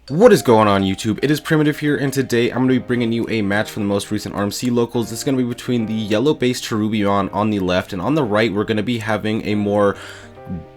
What is going on YouTube? It is Primitive here, and today I'm going to be bringing you a match from the most recent RMC locals. This is going to be between the yellow based Cherubimon on the left, and on the right we're going to be having a more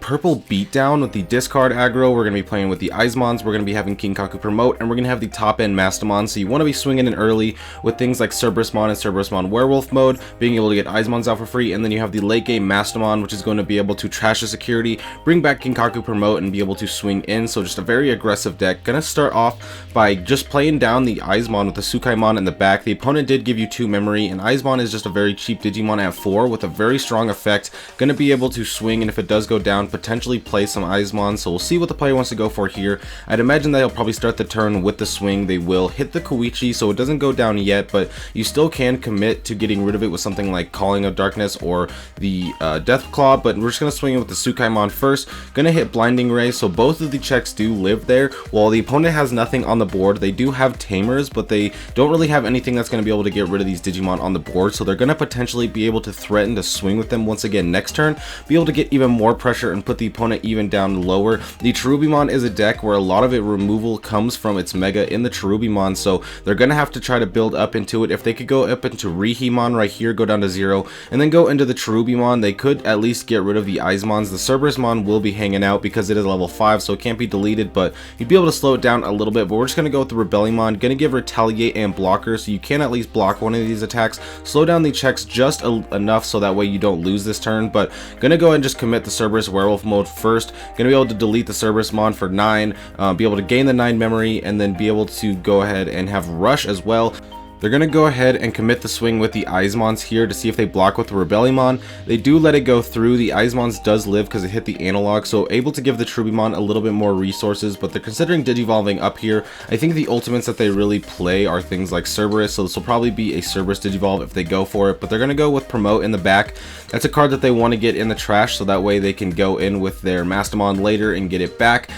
purple beatdown with the discard aggro. We're going to be playing with the Izmons, we're going to be having Kinkaku promote, and we're going to have the top end Mastemon. So you want to be swinging in early with things like Cherubimon and Cherubimon werewolf mode, being able to get Izmons out for free, and then you have the late game Mastemon, which is going to be able to trash the security, bring back Kinkaku promote, and be able to swing in. So just a very aggressive deck. Gonna start off by just playing down the Izmon with the Sukaimon in the back. The opponent did give you 2 memory, and Izmon is just a very cheap Digimon at 4 with a very strong effect. Gonna be able to swing, and if it does go down, potentially play some Izmon. So we'll see what the player wants to go for here. I'd imagine that they'll probably start the turn with the swing. They will hit the Koichi, so it doesn't go down yet, but you still can commit to getting rid of it with something like Calling of Darkness or the Death Claw. But we're just gonna swing it with the Sukaimon first. Gonna hit Blinding Ray, so both of the checks do live there. While the opponent has nothing on the board, they do have Tamers, but they don't really have anything that's going to be able to get rid of these Digimon on the board, so they're going to potentially be able to threaten to swing with them once again next turn, be able to get even more pressure and put the opponent even down lower. The Cherubimon is a deck where a lot of it removal comes from its Mega in the Cherubimon, so they're going to have to try to build up into it. If they could go up into Rihimon right here, go down to 0, and then go into the Cherubimon, they could at least get rid of the Izmons. The Cherubimon will be hanging out because it is level 5, so it can't be deleted, but you'd be able to slow it down a little bit. But we're just going to go with the Rebellion, going to give Retaliate and Blocker, so you can at least block one of these attacks, slow down the checks just enough so that way you don't lose this turn. But going to go ahead and just commit the Cerberus Werewolf mode first, going to be able to delete the Cerebrusmon for 9, be able to gain the 9 memory, and then be able to go ahead and have Rush as well. They're going to go ahead and commit the swing with the Izmons here to see if they block with the Rebellion. They do let it go through. The Izmons does live because it hit the analog, so able to give the Cherubimon a little bit more resources, but they're considering Digivolving up here. I think the ultimates that they really play are things like Cerberus, so this will probably be a Cerberus Digivolve if they go for it, but they're going to go with Promote in the back. That's a card that they want to get in the trash, so that way they can go in with their Mastemon later and get it back.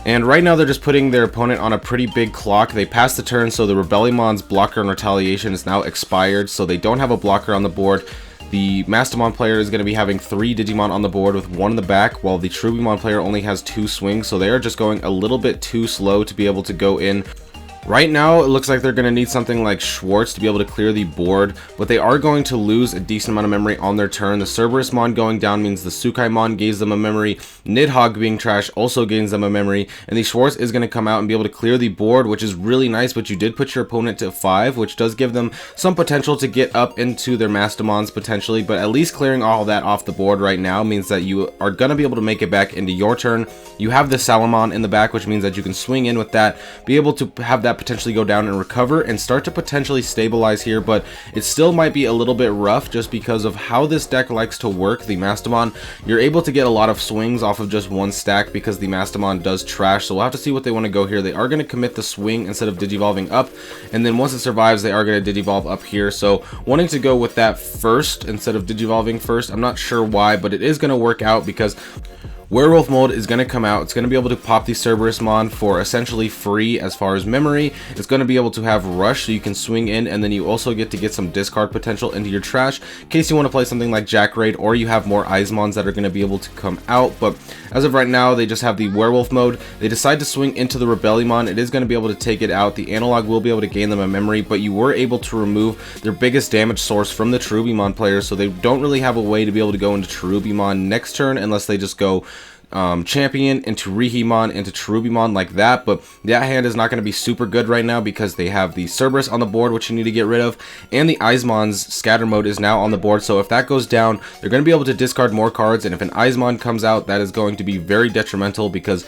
And right now they're just putting their opponent on a pretty big clock. They passed the turn, so the Rebellion's blocker and retaliation is now expired, so they don't have a blocker on the board. The Mastemon player is going to be having 3 Digimon on the board with 1 in the back, while the Cherubimon player only has 2 swings, so they are just going a little bit too slow to be able to go in. Right now, it looks like they're going to need something like Schwartz to be able to clear the board, but they are going to lose a decent amount of memory on their turn. The Cerberusmon going down means the Sukaimon gains them a memory, Nidhogg being trash also gains them a memory, and the Schwartz is going to come out and be able to clear the board, which is really nice, but you did put your opponent to 5, which does give them some potential to get up into their Mastemons potentially, but at least clearing all that off the board right now means that you are going to be able to make it back into your turn. You have the Salamon in the back, which means that you can swing in with that, be able to have that potentially go down and recover and start to potentially stabilize here, but it still might be a little bit rough just because of how this deck likes to work. The Mastemon, you're able to get a lot of swings off of just 1 stack because the Mastemon does trash, so we'll have to see what they want to go here. They are going to commit the swing instead of Digivolving up, and then once it survives they are going to Digivolve up here, so wanting to go with that first instead of Digivolving first. I'm not sure why, but it is going to work out because Werewolf mode is going to come out. It's going to be able to pop the Cerberusmon for essentially free as far as memory. It's going to be able to have Rush, so you can swing in, and then you also get to get some discard potential into your trash in case you want to play something like Jack Raid, or you have more Izmons that are going to be able to come out. But as of right now, they just have the Werewolf mode. They decide to swing into the Rebellion. It is going to be able to take it out. The analog will be able to gain them a memory, but you were able to remove their biggest damage source from the Cherubimon player, so they don't really have a way to be able to go into Cherubimon next turn unless they just go Champion into Rihimon into Cherubimon like that. But that hand is not going to be super good right now because they have the Cerberus on the board, which you need to get rid of, and the Izmon's scatter mode is now on the board, so if that goes down they're going to be able to discard more cards, and if an Izmon comes out that is going to be very detrimental because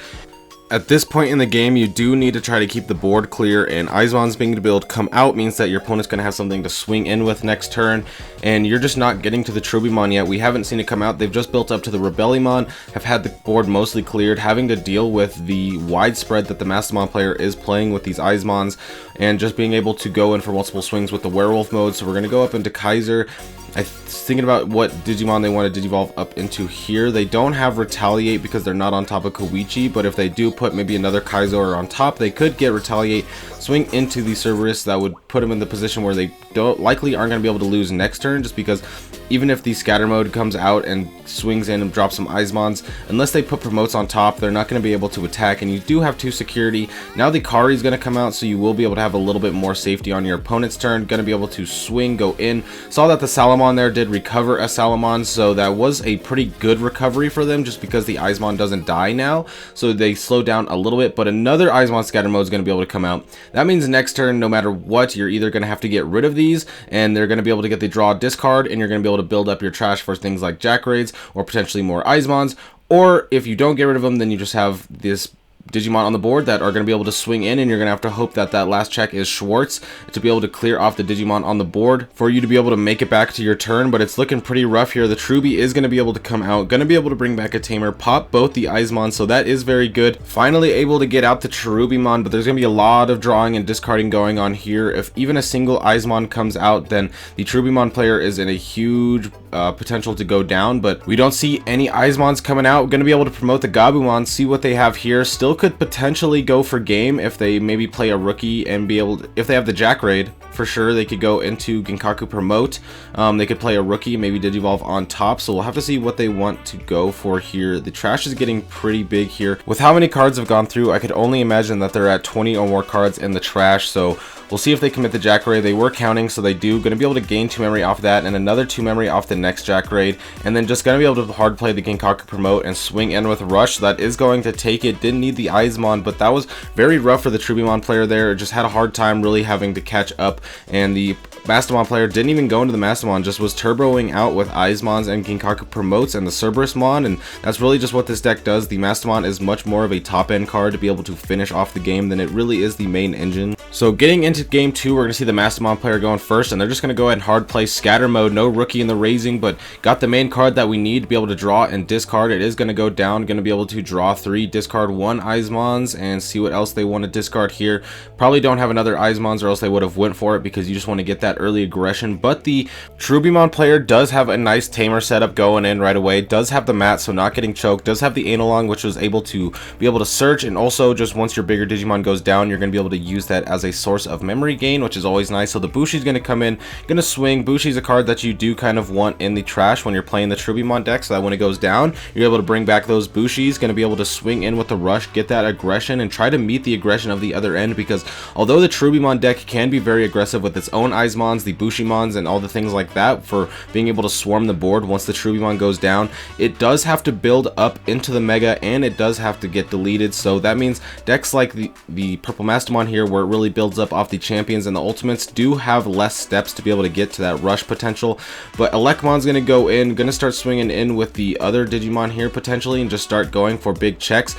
at this point in the game, you do need to try to keep the board clear, and Izmon's being able to come out means that your opponent's going to have something to swing in with next turn, and you're just not getting to the Cherubimon yet. We haven't seen it come out. They've just built up to the Rebellion, have had the board mostly cleared, having to deal with the widespread that the Mastemon player is playing with these Izmons, and just being able to go in for multiple swings with the Werewolf mode. So we're going to go up into Kaiser. I was thinking about what Digimon they want to Digivolve up into here. They don't have Retaliate because they're not on top of Koichi, but if they do put maybe another Kaiser on top, they could get Retaliate, swing into the Cerberus. That would put them in the position where they likely aren't going to be able to lose next turn, just because even if the scatter mode comes out and swings in and drops some Eismons, unless they put promotes on top, they're not going to be able to attack. And you do have 2 security. Now the Kari is going to come out, so you will be able to have a little bit more safety on your opponent's turn. Going to be able to swing, go in. Saw that the Salamon there did recover a Salamon, so that was a pretty good recovery for them, just because the Eismon doesn't die now, so they slow down a little bit. But another Eismon scatter mode is going to be able to come out. That means next turn, no matter what, you're either going to have to get rid of these, and they're going to be able to get the draw discard, and you're going to be able to build up your trash for things like Jack Raids or potentially more Eismons. Or if you don't get rid of them, then you just have this Digimon on the board that are going to be able to swing in, and you're going to have to hope that that last check is Schwartz to be able to clear off the Digimon on the board for you to be able to make it back to your turn. But it's looking pretty rough here. The Cherubi is going to be able to come out, going to be able to bring back a Tamer, pop both the Eismon, so that is very good. Finally able to get out the Cherubimon, but there's going to be a lot of drawing and discarding going on here. If even a single Eismon comes out, then the Cherubimon player is in a huge potential to go down, but we don't see any Eismons coming out. We're going to be able to promote the Gabumon, see what they have here. Still could potentially go for game if they maybe play a rookie and be able to, if they have the Jack Raid, for sure they could go into Ginkaku promote. They could play a rookie, maybe Digivolve on top, so we'll have to see what they want to go for here. The trash is getting pretty big here. With how many cards have gone through, I could only imagine that they're at 20 or more cards in the trash, so we'll see if they commit the Jack Raid. They were counting, so they do. Going to be able to gain 2 memory off that and another 2 memory off the next Jack Raid, and then just going to be able to hard play the Ginkaku promote and swing in with Rush. That is going to take it. Didn't need the Eismon, but that was very rough for the Cherubimon player there. Just had a hard time really having to catch up, and the Mastemon player didn't even go into the Mastemon, just was turboing out with Eismons and Ginkaku promotes and the Cerberusmon, and that's really just what this deck does. The Mastemon is much more of a top-end card to be able to finish off the game than it really is the main engine. So getting into game 2, we're going to see the Mastemon player going first, and they're just going to go ahead and hard play scatter mode. No rookie in the raising, but got the main card that we need to be able to draw and discard. It is going to go down, going to be able to draw 3, discard 1 Eismons, and see what else they want to discard here. Probably don't have another Eismons, or else they would have went for it, because you just want to get that early aggression. But the Cherubimon player does have a nice Tamer setup going in right away, does have the mat, so not getting choked, does have the Analong, which was able to be able to search, and also just once your bigger Digimon goes down, you're going to be able to use that as a source of memory gain, which is always nice. So the Bushi's going to come in, going to swing. Bushi's a card that you do kind of want in the trash when you're playing the Cherubimon deck, so that when it goes down, you're able to bring back those Bushi's. Going to be able to swing in with the Rush, get that aggression, and try to meet the aggression of the other end, because although the Cherubimon deck can be very aggressive with its own Eismons, the Bushimons, and all the things like that for being able to swarm the board once the Cherubimon goes down, it does have to build up into the Mega, and it does have to get deleted. So that means decks like the Purple Mastemon here, where it really builds up off the champions and the ultimates, do have less steps to be able to get to that rush potential. But Elecmon's going to go in, going to start swinging in with the other Digimon here potentially, and just start going for big checks.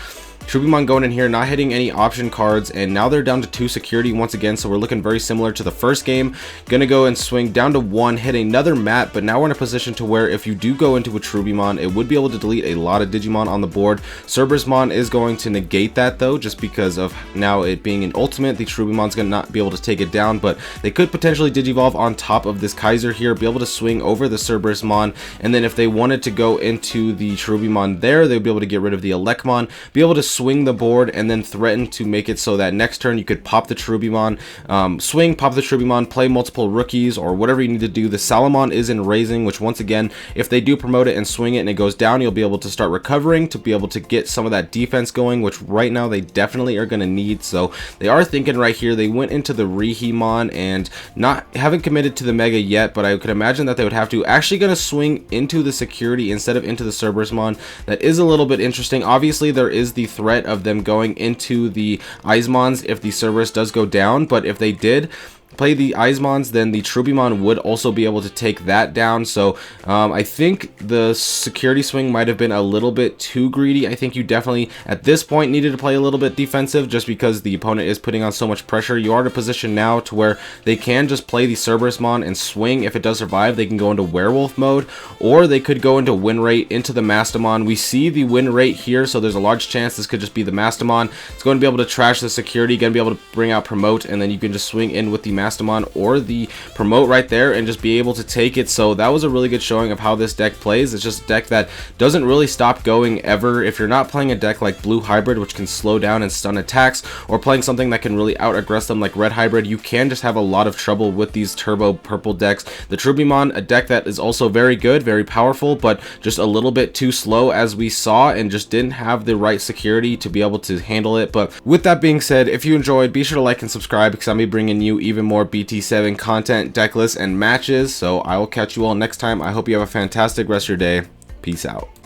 Cherubimon going in here, not hitting any option cards, and now they're down to 2 security once again, so we're looking very similar to the first game. Gonna go and swing down to 1, hit another mat, but now we're in a position to where if you do go into a Cherubimon, it would be able to delete a lot of Digimon on the board. Cerberusmon is going to negate that though, just because of now it being an ultimate. The Cherubimon's gonna not be able to take it down, but they could potentially Digivolve on top of this Kaiser here, be able to swing over the Cerberusmon, and then if they wanted to go into the Cherubimon there, they'd be able to get rid of the Elecmon, be able to swing the board, and then threaten to make it so that next turn you could pop the Cherubimon, swing, pop the Cherubimon, play multiple rookies, or whatever you need to do. The Salamon is in raising, which once again, if they do promote it and swing it and it goes down, you'll be able to start recovering to be able to get some of that defense going, which right now they definitely are going to need. So they are thinking right here. They went into the Rihimon and haven't committed to the Mega yet, but I could imagine that they would have to. Actually going to swing into the security instead of into the Cerberusmon. That is a little bit interesting. Obviously there is the threat of them going into the Eismons if the Cerberus does go down, but if they did play the Eismons, then the Cherubimon would also be able to take that down. So I think the security swing might have been a little bit too greedy. I think you definitely at this point needed to play a little bit defensive, just because the opponent is putting on so much pressure. You are in a position now to where they can just play the Cerberusmon and swing. If it does survive, they can go into werewolf mode, or they could go into win rate into the Mastemon. We see the win rate here, so there's a large chance this could just be the Mastemon. It's going to be able to trash the security, going to be able to bring out promote, and then you can just swing in with the Mastemon Mastemon or the promote right there and just be able to take it. So that was a really good showing of how this deck plays. It's just a deck that doesn't really stop going ever. If you're not playing a deck like Blue Hybrid, which can slow down and stun attacks, or playing something that can really out aggress them like Red Hybrid, you can just have a lot of trouble with these turbo purple decks. The Cherubimon, a deck that is also very good, very powerful, but just a little bit too slow as we saw, and just didn't have the right security to be able to handle it. But with that being said, if you enjoyed, be sure to like and subscribe, because I'm going to be bringing you even more BT7 content, deck lists, and matches. So I will catch you all next time. I hope you have a fantastic rest of your day. Peace out.